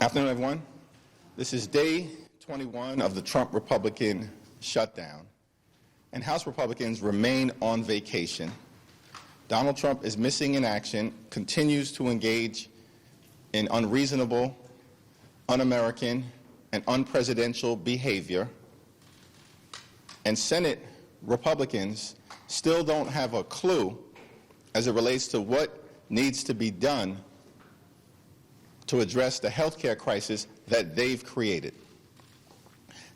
Afternoon, everyone. This is day 21 of the Trump Republican shutdown, and House Republicans remain on vacation. Donald Trump is missing in action, continues to engage in unreasonable, un-American, and unpresidential behavior, and Senate Republicans still don't have a clue as it relates to what needs to be done to address the health care crisis that they've created.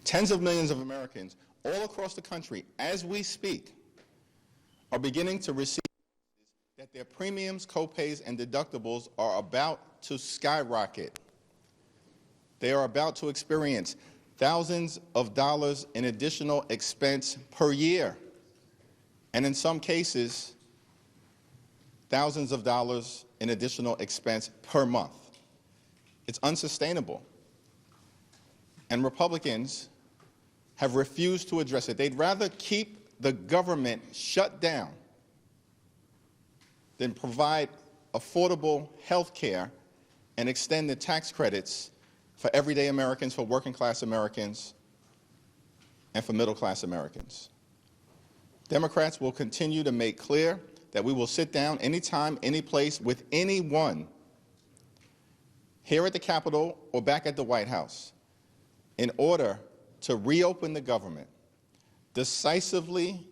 Tens of millions of Americans all across the country, as we speak, are beginning to receive that their premiums, copays, and deductibles are about to skyrocket. They are about to experience thousands of dollars in additional expense per year, and in some cases, thousands of dollars in additional expense per month. It's unsustainable. And Republicans have refused to address it. They'd rather keep the government shut down than provide affordable health care and extend the tax credits for everyday Americans, for working class Americans, and for middle class Americans. Democrats will continue to make clear that we will sit down anytime, any place with anyone here at the Capitol or back at the White House in order to reopen the government, decisively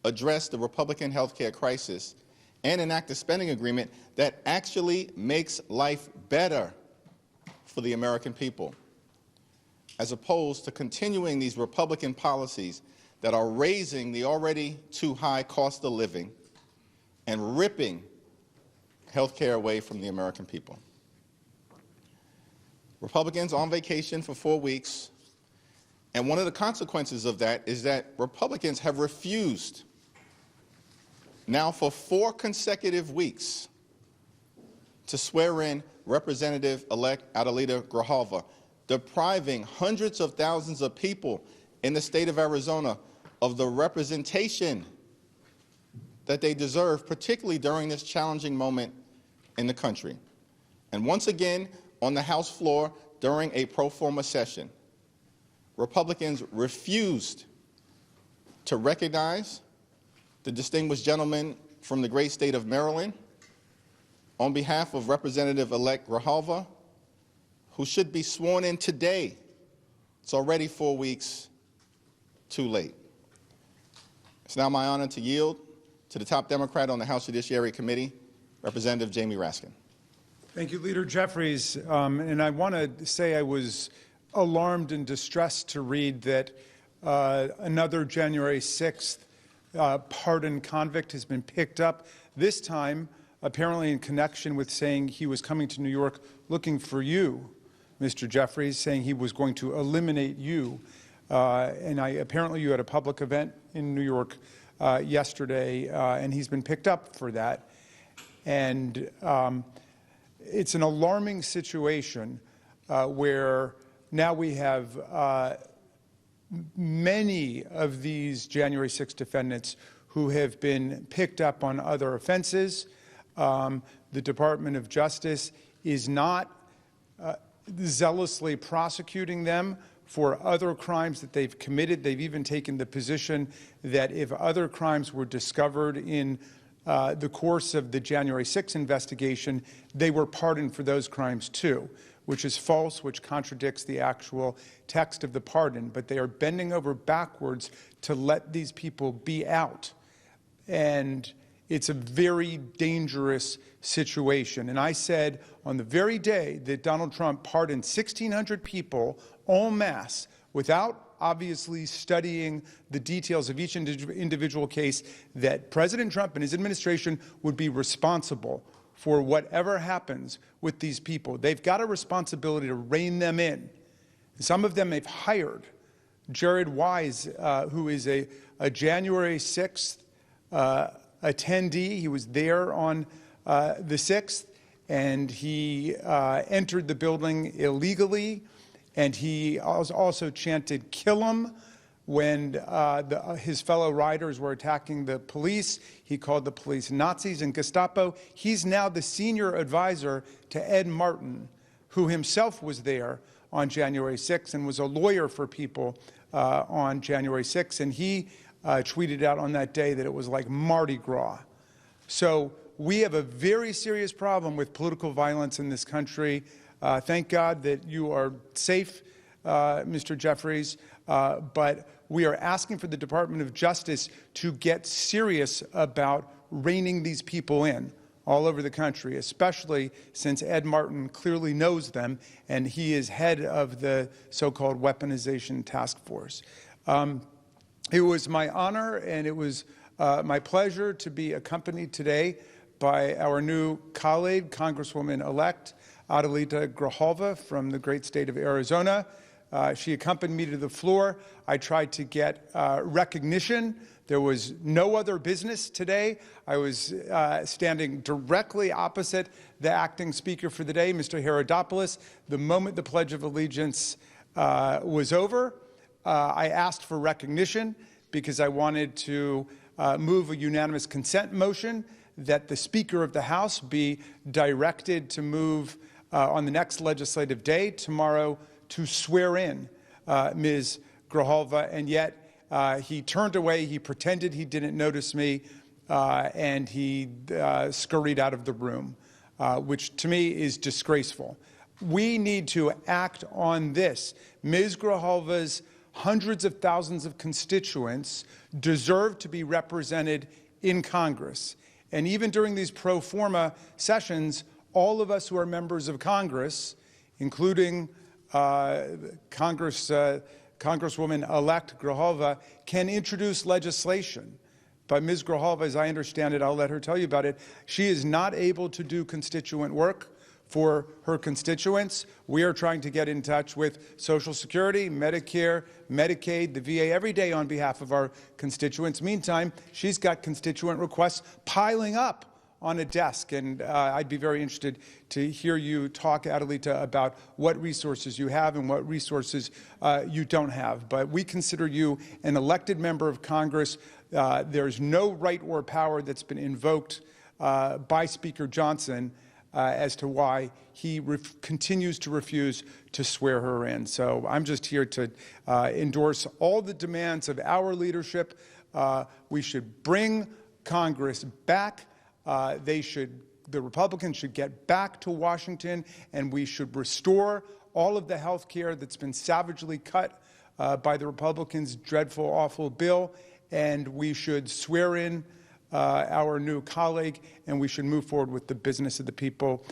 address the Republican health care crisis, and enact a spending agreement that actually makes life better for the American people, as opposed to continuing these Republican policies that are raising the already too high cost of living and ripping health care away from the American people. Republicans on vacation for 4 weeks, and one of the consequences of that is that Republicans have refused now for 4 consecutive weeks to swear in Representative-elect Adelita Grijalva, depriving hundreds of thousands of people in the state of Arizona of the representation that they deserve, particularly during this challenging moment in the country. And once again, on the House floor during a pro forma session, Republicans refused to recognize the distinguished gentleman from the great state of Maryland on behalf of Representative-elect Grijalva, who should be sworn in today. It's already 4 weeks too late. It's now my honor to yield to the top Democrat on the House Judiciary Committee, Representative Jamie Raskin. Thank you, Leader Jeffries. And I want to say I was alarmed and distressed to read that another January 6th pardoned convict has been picked up, this time apparently in connection with saying he was coming to New York looking for you, Mr. Jeffries, saying he was going to eliminate you. And apparently you had a public event in New York yesterday, and he's been picked up for that. And it's an alarming situation where now we have many of these January 6 defendants who have been picked up on other offenses. The Department of Justice is not zealously prosecuting them for other crimes that they've committed. They've even taken the position that if other crimes were discovered in the course of the January 6 investigation, they were pardoned for those crimes too, which is false, which contradicts the actual text of the pardon. But they are bending over backwards to let these people be out. And it's a very dangerous situation. And I said on the very day that Donald Trump pardoned 1,600 people en masse without obviously studying the details of each individual case, that President Trump and his administration would be responsible for whatever happens with these people. They've got a responsibility to rein them in. Some of them they've hired. Jared Wise, who is a January 6th attendee, he was there on the 6th, and he entered the building illegally, and he also chanted, "Kill him," when his fellow riders were attacking the police. He called the police Nazis and Gestapo. He's now the senior advisor to Ed Martin, who himself was there on January 6th and was a lawyer for people on January 6th, and he tweeted out on that day that it was like Mardi Gras. So we have a very serious problem with political violence in this country. Thank God that you are safe, Mr. Jeffries, but we are asking for the Department of Justice to get serious about reining these people in all over the country, especially since Ed Martin clearly knows them, and he is head of the so-called weaponization task force. It was my honor and it was my pleasure to be accompanied today by our new colleague, Congresswoman-elect Adelita Grijalva from the great state of Arizona. She accompanied me to the floor. I tried to get recognition. There was no other business today. I was standing directly opposite the acting speaker for the day, Mr. Herodopoulos. The moment the Pledge of Allegiance was over, I asked for recognition because I wanted to move a unanimous consent motion that the Speaker of the House be directed to move on the next legislative day, tomorrow, to swear in Ms. Grijalva, and yet he turned away, he pretended he didn't notice me, and he scurried out of the room, which to me is disgraceful. We need to act on this. Ms. Grijalva's hundreds of thousands of constituents deserve to be represented in Congress. And even during these pro forma sessions, all of us who are members of Congress, including Congresswoman-elect Grijalva, can introduce legislation. But Ms. Grijalva, as I understand it, I'll let her tell you about it, she is not able to do constituent work for her constituents. We are trying to get in touch with Social Security, Medicare, Medicaid, the VA every day on behalf of our constituents. Meantime, she's got constituent requests piling up on a desk, and I'd be very interested to hear you talk, Adelita, about what resources you have and what resources you don't have. But we consider you an elected member of Congress. There's no right or power that's been invoked by Speaker Johnson as to why he continues to refuse to swear her in. So I'm just here to endorse all the demands of our leadership. We should bring Congress back. The Republicans should get back to Washington, and we should restore all of the health care that's been savagely cut by the Republicans' dreadful, awful bill, and we should swear in our new colleague, and we should move forward with the business of the people.